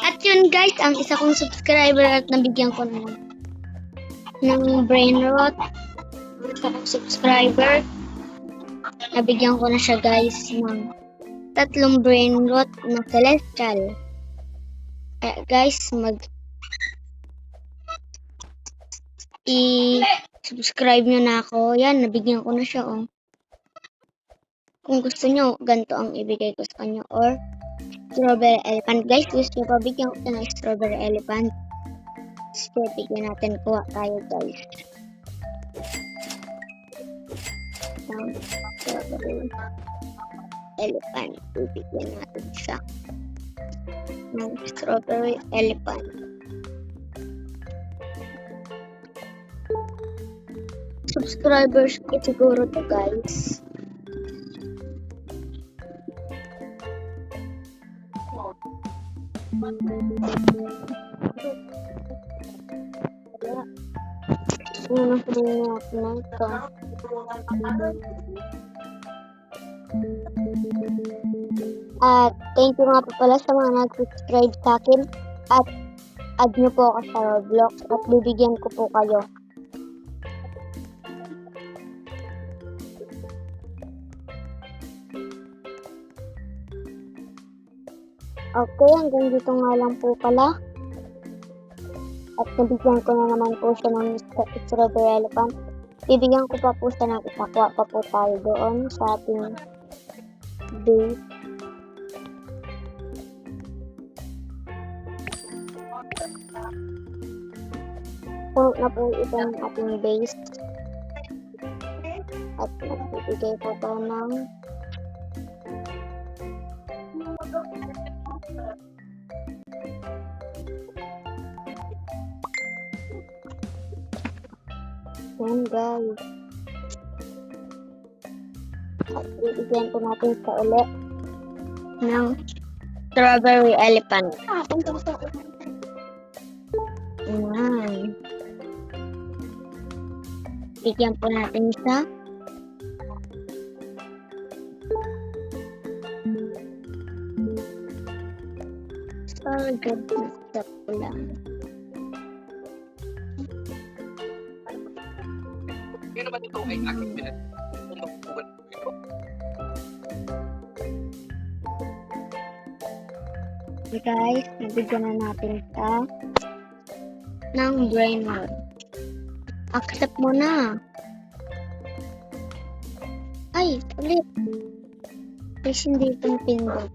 At yun guys, ang isa kong subscriber at nabigyan ko ng brain rot. Ang isa kong subscriber, nabigyan ko na siya guys ng 3 brain rot na celestial. Guys, i-subscribe nyo na ako. Yan, nabigyan ko na siya oh. Kung gusto nyo, ganito ang ibigay ko sa kanya. Or strawberry elephant. Guys, gusto nyo pabigyan ko ng strawberry elephant. So, bigyan natin. Kuha tayo guys. Strawberry elephant. Bibigyan natin siya ng strawberry elephant. Subscribers ko siguro to guys. Ano sabihin natin na ito? At thank you nga po pala sa mga nag-subscribe sa akin. At add nyo po ako sa Roblox at bibigyan ko po kayo. Okay, hanggang dito nga lang po pala. At nabigyan ko na naman po siya ng strawberry elephant. Bibigyan ko pa po siya ng itakuha pa po tayo doon sa ating base. Puno na po ito ng ating base. At nagbibigay po tayo ng yan guys. At bibigyan po natin sa uli ng strawberry elephant. Ayan. Bigyan po natin siya. Sorry, good step ko lang. Pero naman ito ay aking pinag Guys, nabigyan na natin siya ng brain rot. Accept mo na. Ay, ulit. Please hindi itong pindot.